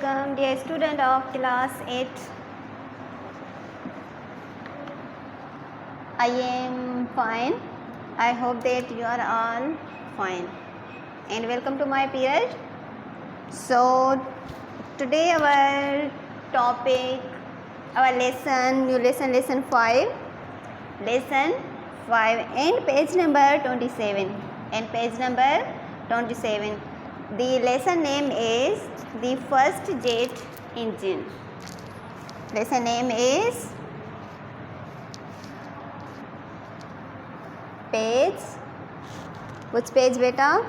welcome dear student of class 8. I am fine. I hope that you are all fine and welcome to my period. So today our topic, our lesson, new lesson, lesson 5 and page number 27 and page number 27. The lesson name is the first jet engine. Lesson name is page, which page beta?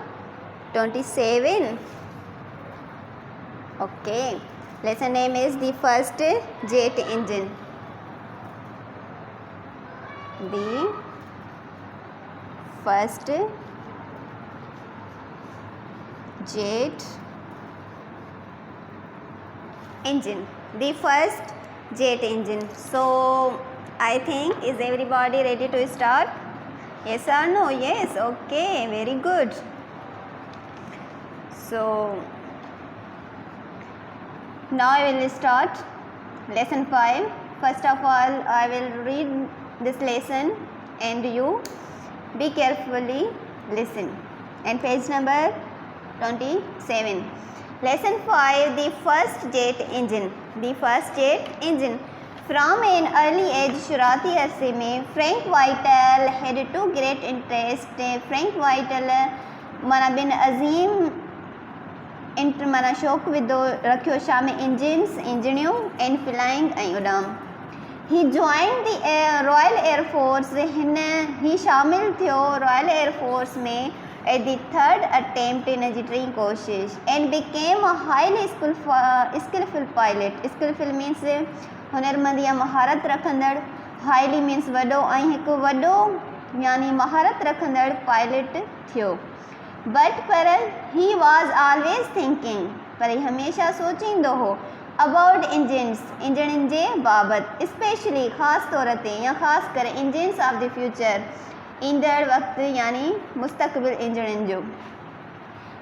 27. Okay, lesson name is the first jet engine. The first jet engine. The first jet engine. So I think, is everybody ready to start? Yes or no? Yes. Okay, very good. So now I will start lesson 5. First of all, I will read this lesson and you be carefully listen. And page number 27. Lesson 5, the first jet engine. The first jet engine. From an early age, शुरुआती अरसे में Frank vital had two great interest. Frank vital माना बिन अजीम माना शौक़ विधो रखियो छा में इंजिन्स, इंजणियूं एंड फ्लाइंग ऐं उॾाम. He joined the Royal Air Force. ही शामिल थियो रॉयल एयर फोर्स में at the third attempt in जी टीं कोशिश and became a highly skillful pilot. Skillful means हुनरमंद या महारत रखंदड़. highly means वॾो ऐं हिकु वॾो यानी महारत रखंदड़ पायलट थियो. but पर he was always thinking, पर हमेशा सोचींदो हो about engines, इंजणनि जे बाबति, especially ख़ासि तौर ते या ख़ासि करे engines of the future, ईंदड़ वक़्तु यानी मुस्तक़बिल इंजणनि जो.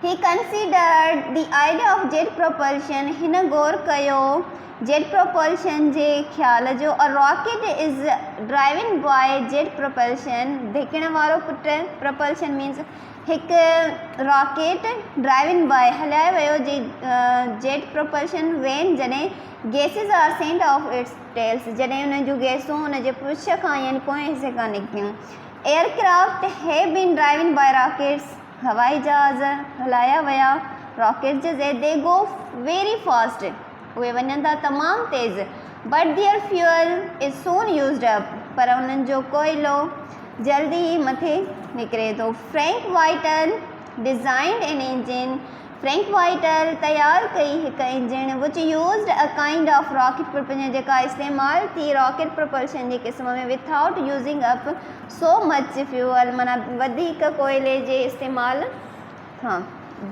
He considered the idea of jet propulsion. हिन गौर कयो jet propulsion जे ख़्याल जो. A rocket is driven by jet propulsion. धिकण वारो propulsion means हिकु रॉकेट ड्राइविंग बाय हलायो वियो जे जेट प्रोपल्शन वेन जॾहिं gases are sent off its tails, जॾहिं उन जूं गैसूं उन जे पुछ खां यानी पोएं हिसे खां निकितियूं. Aircraft have been driving by rockets. हवाई जहाज़ हलाया विया रॉकेट जे ज़रिए. They go very fast. उहे वञनि था तमामु तेज़. But their fuel is soon used up. पर उन्हनि जो कोयलो जल्दी ही मथे निकिरे थो. Frank Whittle designed an engine. Frank Whittle तयारु कई हिकु engine which used a kind of rocket propulsion, जेका इस्तेमालु थी रॉकेट प्रोपल्शन जे क़िस्म में without using up so much fuel, माना वधीक कोयले जे इस्तेमालु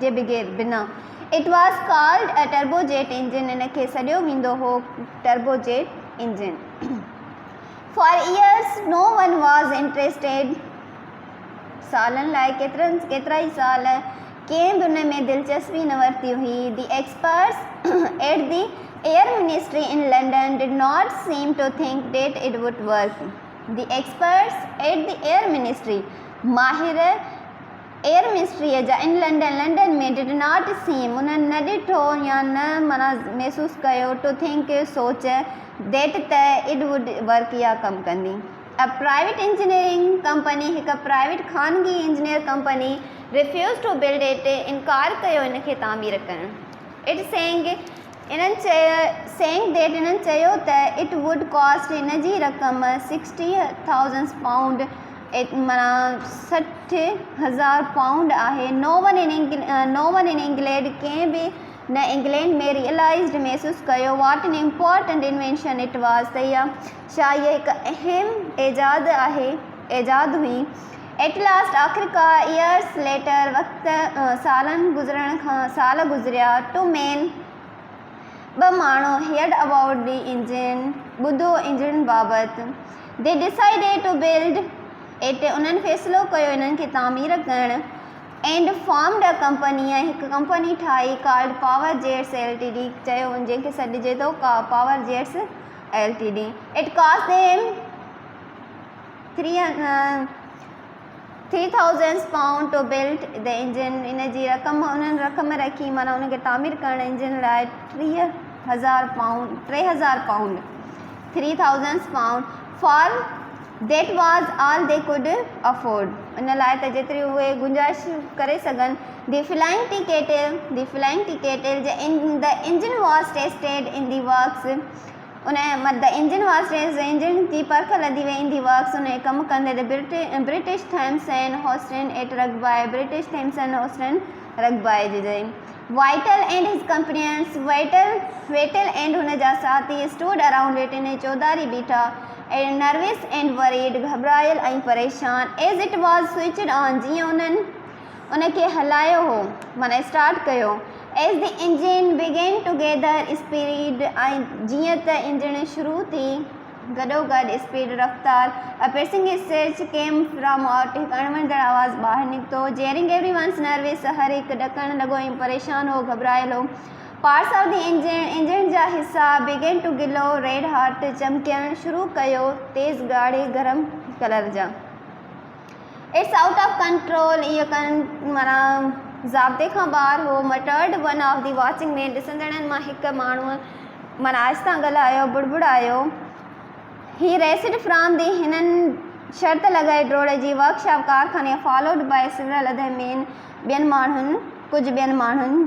जे बिना. It was called a turbojet engine. इन खे सॾियो वेंदो हो turbojet engine. For years no one was interested. सालनि लाइ केतिरा ई साल कंहिं बि उन में दिलचस्पी न वरिती हुई. The experts at the air ministry in London did not seem to think that it would work. The experts at the air ministry, माहिर एयर मिनिस्ट्रीअ जा इन लंडन में डिड नॉट सीम, उन्हनि न ॾिठो या न माना महसूसु कयो टू थिंक सोच डेट त इट वुड वर्क या कमु कंदी. अ प्राइवेट इंजीनियरिंग कंपनी, हिकु प्राइवेट ख़ानगी engineer company refuse to build it, इनकार कयो इन खे तामीर करणु. इट सेंग डेट इन्हनि चयो त इट वुड कॉस्ट, इन जी रक़म 60,000 पाउंड माना 60,000 पाउंड आहे. नो वन इन इंग्लैंड, कंहिं बि न इंग्लैंड में रियलाइज़्ड महसूसु कयो what an important invention it was, त इहा छा इहा हिकु अहम एजाद हुई. एट लास्ट आख़िरकार ईयर्स लेटर, वक़्तु सालनि गुज़रण खां साल गुज़रिया. टू मेन, ॿ माण्हू हेड अबाउट द इंजन, ॿुधो इंजन बाबति. They decided to build it, उन्हनि फ़ैसिलो कयो इन्हनि खे तामीर करणु. एंड फॉर्म्ड अ कंपनी, ऐं हिकु कंपनी ठाही कॉल्ड पावर जेट्स LTD, चयो जंहिंखे सॾिजे थो power jets LTD. It cost them 3000 pounds to build the engine. इन जी रक़म उन्हनि रक़म रखी माना उनखे तामीर करण इंजन लाइ 3000 pound 3000 pounds. For that was all they could afford. इन लाइ त जेतिरी उहे गुंजाइश करे सघनि. The flying ticket, the engine was tested in the works. उन द इंजन वास इंजन जी परख लधी वई इन दी वर्क्स उन कमु कंदे British Thomson and Houston at Rugby, British Thomson and Houston Rugby जे वाइटल एंड हिज कंपनियंस, वेटल एंड हुन जा साथी स्टूड अराउंड वेट ने चौधारी बीठा एंड नर्वस एंड वरीड, घबरायल ऐं परेशान. As it was switched on, जीअं उन्हनि उनखे हलायो हो माना स्टार्ट कयो. As the engine began to gather speed, ऐं जीअं त इंजन शुरू थी गॾोगॾु स्पीड रफ़्तार. अ piercing screech came from out, हिकु अणवंदड़ आवाज़ ॿाहिरि निकितो. जेयरिंग एवरीवन्स नर्वस, हर हिकु ॾकणु लॻो ऐं परेशान हो, घबरायल हो. पार्ट्स ऑफ द इंजन जा हिसा बिगेन टू गिलो रेड हॉट, चमकणु शुरू कयो तेज़ ॻाढ़े गरम कलर जा. इट्स आउट ऑफ कंट्रोल, इहो माना ज़ाब्ते खां ॿाहिरि हो. मटर्ड one of the watching man, ॾिसंदड़नि मां हिकु माण्हू माना आहिस्ता ॻाल्हायो बुड़बुड़ायो. ही रेसिड फ्रॉम दी, हिननि शर्त लॻाई ड्रोड़ जी वर्कशॉप कारखाने. Followed by several other men, ॿियनि माण्हुनि कुझु ॿियनि माण्हुनि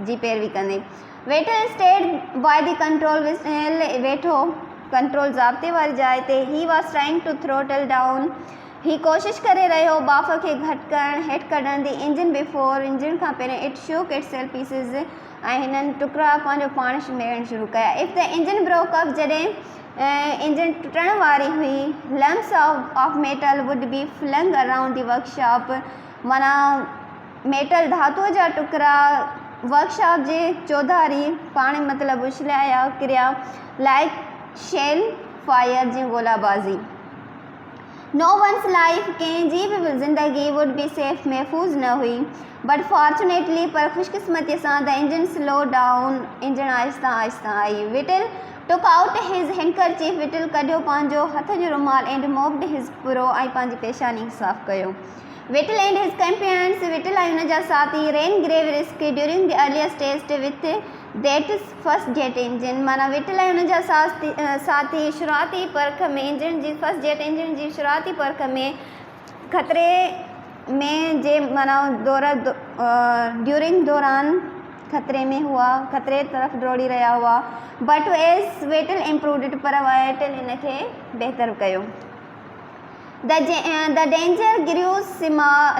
जी पैरवी कंदे. Whittle stayed by the control, वेठो कंट्रोल ज़ाब्ते वारी जाइ ते. He was trying to throttle down, ही कोशिशि करे रहियो बाफ़ खे घटि करणु हेठि कढण. दी इंजन बिफोर, इंजन खां पहिरियों. इट शोक इट सेल्फ पीसिस, ऐं हिननि टुकड़ा पंहिंजो पाण मेड़णु शुरू कया. If the engine broke up, जॾहिं इंजन टुटण वारी हुई. Lumps of metal would be flung around the workshop, माना मेटल धातुअ जा टुकड़ा वर्कशॉप जे चौधारी पाण मतिलबु उछलिया किरिया. लाइक शेल फायर, जीअं गोलाबाज़ी. नो वंस लाइफ, कंहिंजी बि ज़िंदगी वुड बी सेफ, महफ़ूज़ न हुई. बट फॉर्चुनेटली, पर ख़ुशकिस्मतीअ सां the engine slow down, engine Aahista Aahista I. Whittle took out हिज हैंकरचीफ, विटल कढियो पंहिंजो हथ जो रुमाल. एंड मोब्ड हिज पुरो, ऐं पंहिंजी पेशानी साफ़ कयो. Whittle and his companions, Whittle ऐं हुन जा साथी ran grave risk during the earliest test with that first jet engine, माना विटल ऐं हुन जा साथी शुरूआती परख में इंजन जी फर्स्ट जेट इंजन जी शुरूआती परख में ख़तरे में जे माना ड्यूरिंग दौरान ख़तरे में हुआ, ख़तरे तरफ़ दौड़ी रहिया हुआ. बट एज वेटल इम्प्रूवड, पर वेटल हिन खे बहितर कयो. द डेंजर ग्रू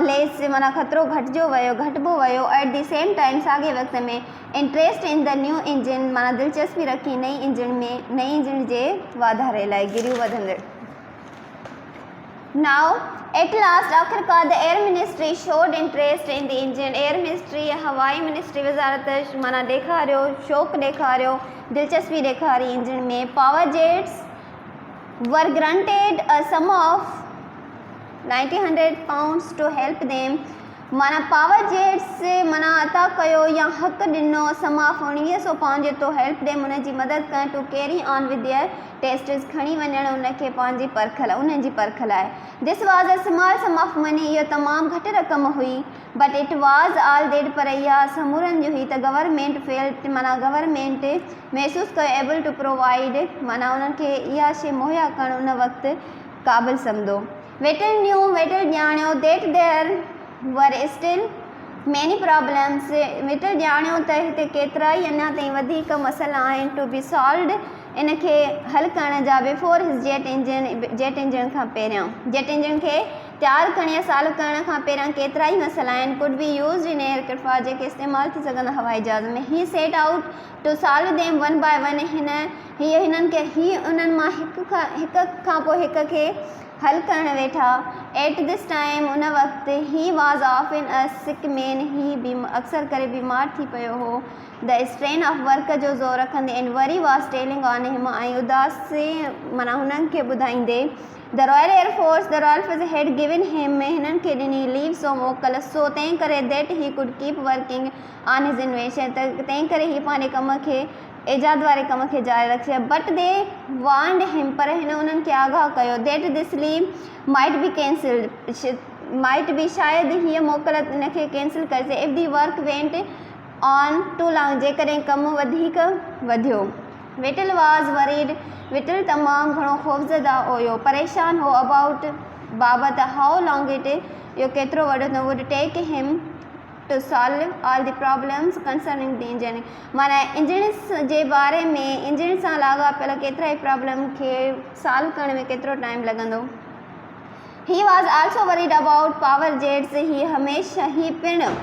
लेस, माना ख़तरो घटिजो वियो घटिबो वियो. एट द सेम टाइम, साॻे वक़्त में. Interest in the new engine, माना दिलचस्पी रखी नई इंजन जे वाधारे लाइ, गिरियूं वधंदड़. नाउ एट लास्ट, आख़िरकार the air ministry showed interest in the engine, air ministry हवाई मिनिस्ट्री वज़ारत माना ॾेखारियो शौक़ु ॾेखारियो, दिलचस्पी ॾेखारी इंजन में. Power Jets were granted a sum of 900 pounds to help them, माना पावर जेट्स माना अता कयो या हक़ ॾिनो सम ऑफ 1900 pounds जो हेल्प ॾेम, उनजी मदद कनि. To carry on with their tests, खणी वञणु उनखे पंहिंजी परख लाइ, उन्हनि जी परख लाइ. This was a small sum of money, इहो तमामु घटि रक़म हुई. But it was all dead, पर इहा समूरनि जी हुई. त गवर्नमेंट फेल्ट, माना गवर्नमेंट महसूसु कयो एबल टू प्रोवाइड, माना उन्हनि खे इहा शइ मुहैया करणु उन वक़्तु क़ाबिल सम्झो. वेटल ॼाणियो that there were still many problems, Whittle ॼाणियो त हिते केतिरा ई अञा ताईं वधीक मसइला आहिनि. टू बी सॉल्वड, इन खे हल करण जा. बिफोर हिज जेट इंजन खां पहिरियां, जेट इंजन खे तयारु करण या साल करण खां पहिरियां केतिरा ई मसइला आहिनि. Could be use in aircraft, जेके इस्तेमालु थी सघंदा हवाई जहाज़ में. He set out to solve them one by one, उन्हनि मां हिक खां पोइ हिक खे हल करणु वेठा. एट दिस टाइम, उन वक़्तु ही वॉज ऑफ इन अ सिक मैन, ही अक्सर करे बीमार थी पियो हो. द स्ट्रेन ऑफ वर्क जो ज़ोर रखंदे. एंड वरी वॉज टेलिंग ऑन हिम, ऐं उदासी माना हुननि खे ॿुधाईंदे. द रॉयल एयरफोर्स हैड गिवन हिम हिननि खे ॾिनी लीव सो मोकल सो तंहिं करे that he could keep working on हिज इन्वेंशन त तंहिं करे ही पंहिंजे कम खे ईजाद वारे कम खे जारी रखे बट दे वांड हिम पर हिन उन्हनि खे आगाह कयो that this leave might be cancelled might be शायदि हीअ मोकल इनखे कैंसिल करे if the work went on too long जेकॾहिं कमु वधीक वधियो विटल वॉज वरीड विटल तमामु घणो ख़ौफ़ज़दा हुयो परेशान हो अबाउट बाबति हाउ लॉन्ग इट इहो केतिरो वॾो न would take him to solve all the problems concerning the engine माना इंजन जे बारे में इंजन सां लाॻापियल केतिरा ई प्रॉब्लम खे सॉल्व करण में केतिरो टाइम लॻंदो he was also worried about power jets ही हमेशह ही पिणु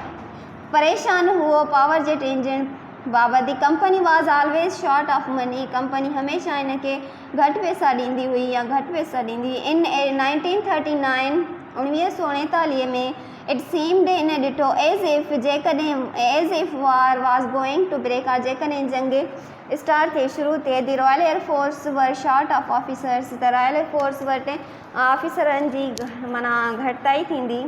परेशान हुओ पावर जेट इंजन बाबति the company was always short of money company हमेशह इनखे घटि पैसा ॾींदी हुई या घटि पैसा ॾींदी इन 1939 1939 में इट सीम्ड इन ॾिठो as if war was going to break out जेकॾहिं जंग स्टार्ट थिए शुरू थिए the Royal Air Force were short of officers त रॉयल एयरफोर्स वटि ऑफिसरनि जी माना घटिताई थींदी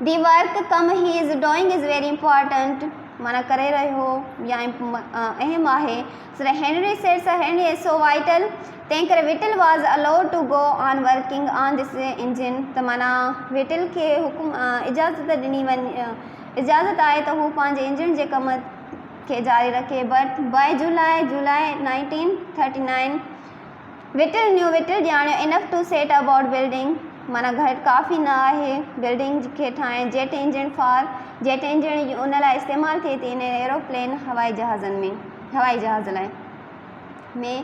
दी वर्क कम he is doing is very important माना करे रहियो या अहम आहे so Henry said sir Henry is so vital तंहिं करे Whittle was allowed to go on working on this engine त माना विटल खे हुकुम इजाज़त ॾिनी वञे इजाज़त आहे त हू पंहिंजे इंजन जे कम खे जारी रखे बट बाय जुलाई 1939 विटल ॼाणियो enough to set about building माना घटि काफ़ी न आहे बिल्डिंग खे ठाहिण जेट इंजन उन लाइ इस्तेमालु थिए थी इन एरोप्लेन हवाई जहाज़ लाइ में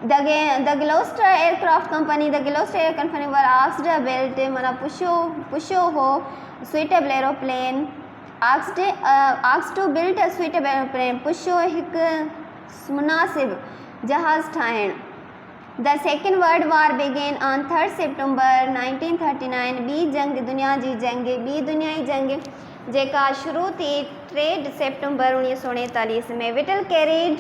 the Gloster Aircraft Company were asked built माना पुछियो हो suitable aeroplane asked to built a suitable aeroplane पुछियो हिकु मुनासिब जहाज़ ठाहिण the second world war began on 3 सितंबर 1939 ॿी दुनियाई जंग जेका शुरू थी 3 सितंबर 1939 में Whittle carried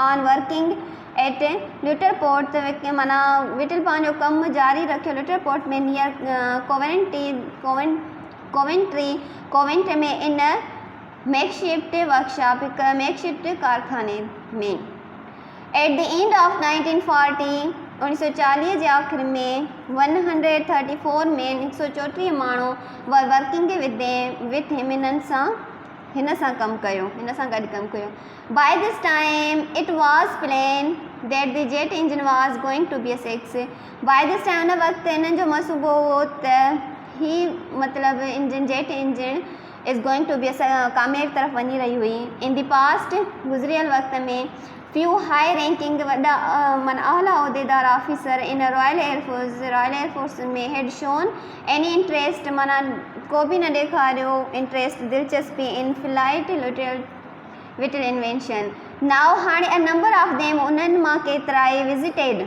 on working at Lutterworth माना विटल पंहिंजो कमु जारी रखियो ल्यूटरपोर्ट में नियर कोवेंट्री में इन मेकशिफ्ट वर्कशॉप हिकु मेकशिफ्ट कारखाने में एट द एंड ऑफ 1940 जे आख़िर में 134 में 134 माण्हू वर वर्किंग विथ हिम हिन सां गॾु कमु कयो by this time it was plain that the jet engine was going to be a success by this time उन वक़्तु हिननि जो मनसूबो हो त ही मतिलबु jet engine is going to be कामयाबी तरफ़ वञी रही हुई इन द पास्ट गुज़रियल वक़्त में फ्यू हाई रैंकिंग वॾा माना आला उहिदेदार ऑफिसर इन रॉयल एयरफोर्स में हैड शोन एनी इंट्रेस्ट माना को बि न ॾेखारियो इंट्रेस्ट दिलचस्पी in flight whittle invention now हाणे अ नंबर ऑफ देम उन्हनि मां केतिरा ई विज़िटेड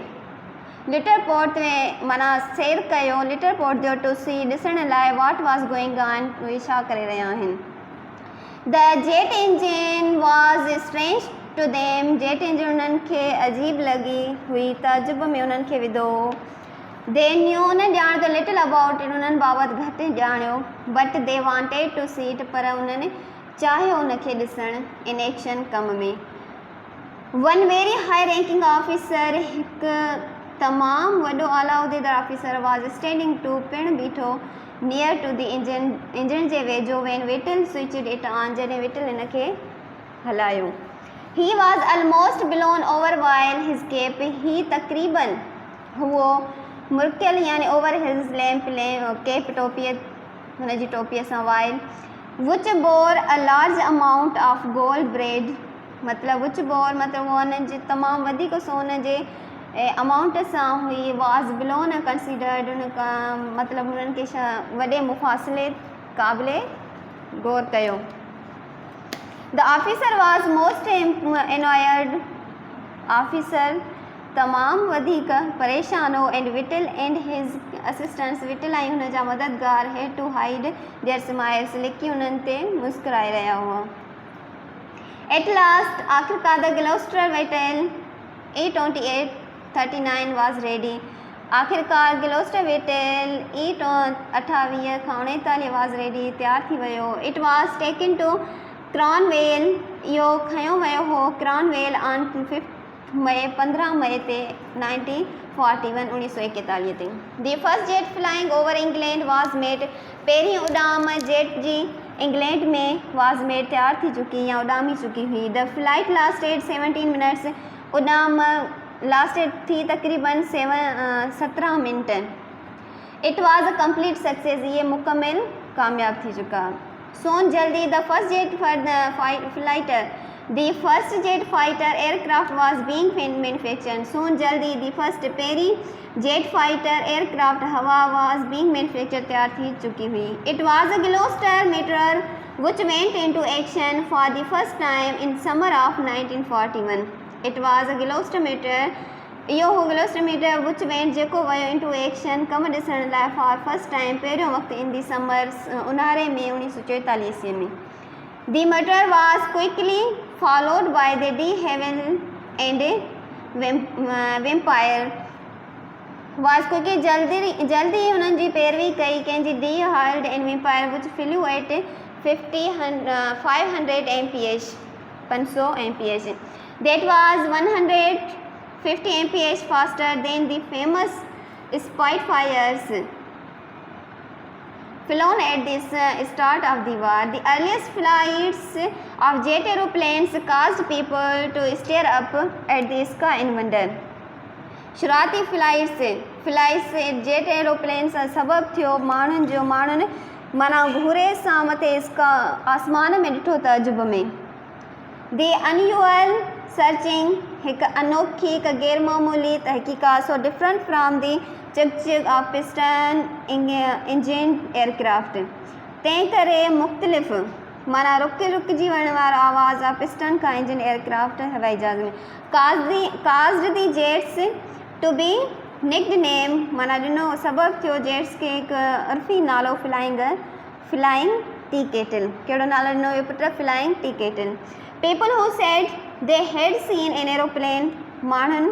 लिटरपोर्ट में माना सैर कयो लिटरपोर्ट जो टू सी ॾिसण लाइ वॉट वॉज गोइंग ऑन उहे छा करे रहिया आहिनि the jet engine was strange to them jet engine उन्हनि खे अजीब लॻी हुई तजुब में उन्हनि खे विधो दे न्यू उन्हनि ॼाण त लिटिल अबाउट इट उन्हनि बाबति घटि ॼाणियो but they wanted to see it पर उन्हनि चाहियो उनखे ॾिसणु इन एक्शन कम में one very high ranking officer हिकु तमामु वॾो आला उहिदेदार ऑफिसर वॉज स्टैंडिंग टू पिणु बीठो नियर टू द इंजन जे वेझो when Whittle switched it on जॾहिं विटल हिनखे हलायो he was almost blown over while his cap ही तक़रीबन हुओ मुरकियल यानी ओवर हिज केप टोपीअ हुनजी टोपीअ सां वाइल विच bore a large amount of gold bread मतिलबु विच बोर मतिलबु हुननि जे तमामु वधीक सोन जे अमाउंट सां हुई वॉज ब्लोन कंसिडर्ड मतिलबु हुननि खे वॾे मुफ़ासिले क़ाबिले गौर कयो the officer was most annoyed officer तमामु वधीक परेशान हो and Whittle and his assistants Whittle ऐं हुन जा मददगार हैड टू हाइड देयर स्माइल्स लिकी हुननि ते मुस्कुराए रहिया हुआ एट लास्ट आख़िरकार the Gloster Whittle A2839 was ready आख़िरकार ग्लोस्टर वेटल ईट ऑन 28 खां 39 वाज़ रेडी तैयार थी वियो. It was taken to Cranwell. इहो खयो वियो हो क्रॉनवेल ऑन 15 मई ते 1941 1941 ते. The first jet flying over England was made. पहिरीं उॾाम जेट जी इंग्लैंड में वॉज मेड तैयार थी चुकी या उॾामी चुकी हुई. The flight lasted 17 minutes. उॾाम लास्टेड थी तकरीबन 17 minute. It was a complete success. ये मुकम्मल कामयाब थी चुका. सोन जल्दी the first jet fighter. The first jet fighter aircraft was being manufactured. Soon जल्दी दी फर्स्ट पहिरीं जेट फाइटर एयरक्राफ्ट हवा वॉज बींग मैन्युफैक्चर तैयार थी चुकी हुई. It was a Gloster Meteor which went into action for the first time in summer of 1941. It was a Gloster Meteor. इहो हो Gloster Meteor which went जेको वियो into action कमु ॾिसण लाइ फॉर फर्स्ट टाइम पहिरियों वक़्तु इन दी समर ऊन्हारे में 1944 में. The Meteor was quickly followed by the de हेवन एंड वेम्पायर. वॉज क्विकली जल्दी हुननि जी पैरवी कई कंहिंजी de Havilland and Vampire which flew at 500 mph 500 mph. That was 150 mph faster than the famous Spitfires flown at the start of the war. The earliest flights of jet aeroplanes caused people to stare up at the sky in wonder. शुरुआती flights jet aeroplane सां सबबु थियो माण्हुनि माना घूरे सां मथे आसमान में ॾिठो तजुब में. दी अनयूअल सर्चिंग हिकु अनोखी हिकु गैरमामूली तहक़ीक़ात सो डिफरेंट फ्राम दी चिक ऑफ पिस्टन इंजन एयरक्राफ्ट. तंहिं करे मुख़्तलिफ़ माना रुकिजी वञण वारो आवाज़ आहे पिस्टन खां इंजन एयरक्राफ्ट हवाई जहाज़ में. काज़्ड दी जेट्स टू बी निक्ड नेम माना ॾिनो सबबु थियो जेट्स खे हिकु उर्फ़ी नालो फ्लाइंग टी केटल. कहिड़ो नालो ॾिनो हुयो पुट? Flying tea kettle. People who said they had seen an aeroplane. माण्हुनि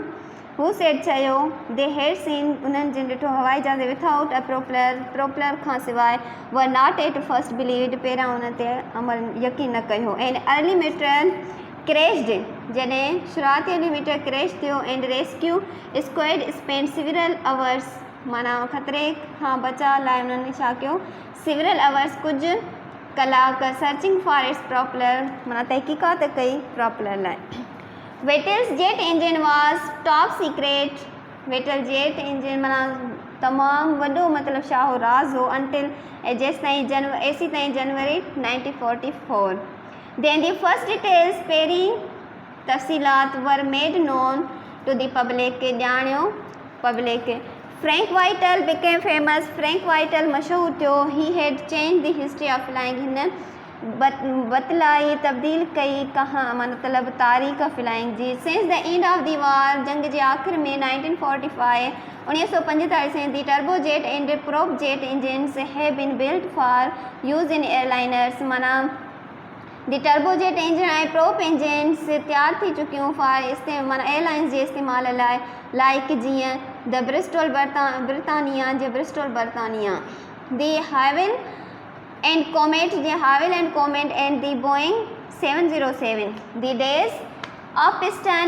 हू सेड चयो दे हैड सीन उन्हनि जिन ॾिठो हवाई जहाज़ विथआउट अ प्रोपलर खां सवाइ were not at first believed. पहिरियां हुन ते अमल यकीन न कयो. And early Meteor crashed. जॾहिं शुरुआती एलिमीटर क्रैश थियो and rescue squad spend several hours माना ख़तरे खां बचाव लाइ उन्हनि छा कयो सिवरल आवर्स कुझु कलाक सर्चिंग फॉर इट्स प्रोपलर माना तहक़ीक़ात कई प्रोपलर लाइ. Whittle's jet engine was top secret. Whittle jet engine माना तमामु वॾो मतिलबु छा हो राज़ हो अंटिल जेसि ताईं एसी ताईं जनवरी 1944. Then the first details पहिरीं तफ़सीलात were made known to the public ॼाणियो public. Frank Whittle became famous. Frank Whittle मशहूरु थियो. He had change the history of flying. हिन बतलाई तब्दील कई मतलब तारीख़ फ्लाइंग जी. Since the end of the war जंग जे आख़िर में 1945 1945 the turbo jet and prop jet engines have been built for use in airliners माना दी टर्बो जेट इंजन ऐं प्रोप इंजन्स तैयार थी चुकियूं फॉर माना एयरलाइंस जे इस्तेमाल लाइ लाइक जीअं द ब्रिस्टोल ब्रितानिया जे ब्रिस्टोल बर्तानिया. De Havilland Comet and the Boeing 707. The days of piston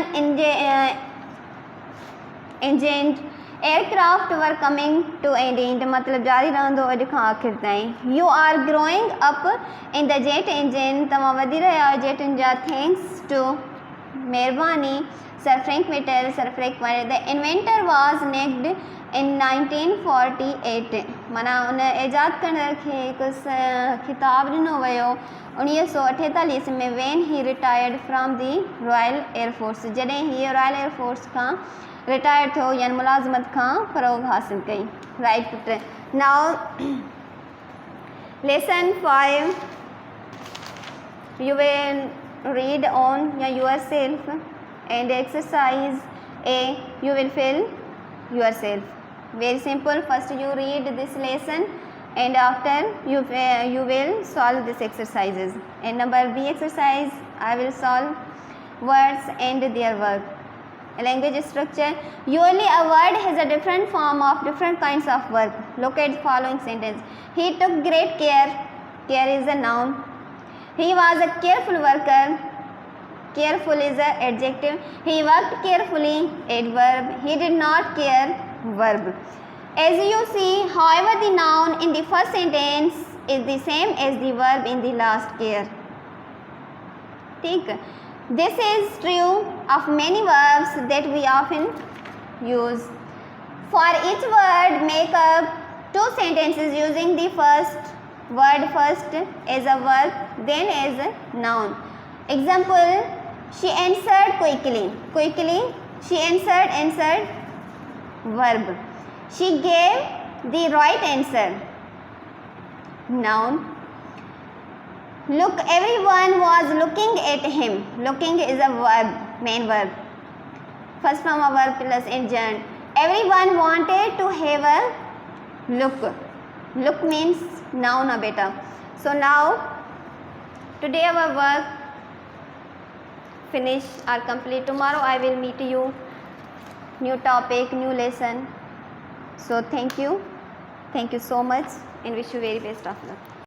engine aircraft were coming to end मतलब जारी रहंदो अॼु खां आख़िर ताईं. You are growing up in the jet engine. तव्हां वधी रहिया आहियो जेटनि जा. थैंक्स टू महिरबानी sir Frank Whittle. The inventor was knighted in 1948 माना उन ईजाद करण खे हिकु ख़िताबु ॾिनो वियो 1948 में when he retired from the Royal air force. जॾहिं हीअ रॉयल एयरफोर्स खां रिटायर थियो यानी मुलाज़मत खां फ़रोग़ हासिल कई. Right put. Now lesson 5 U will read on your self and exercise A you will fill yourself. Very simple. First you read this lesson and after you will solve these exercises. And number B exercise I will solve words and their work. Language structure. Usually a word has a different form of different kinds of work. Look at the following sentence. He took great care. Care is a noun. He was a careful worker. Careful is an adjective. He worked carefully, adverb. He did not care, verb. As you see, however, the noun in the first sentence is the same as the verb in the last, care. ठीक. This is true of many verbs that we often use. For each word, make up two sentences using the first word first as a verb, then as a noun. Example, she answered quickly. Quickly, she answered, verb. She gave the right answer, noun. Look, everyone was looking at him. Looking is a verb, main verb. First form of verb plus adjunct. Everyone wanted to have a look. Look means noun, beta. So now, today our work finish or complete. Tomorrow I will meet you. New topic, new lesson. So thank you so much and wish you very best of luck.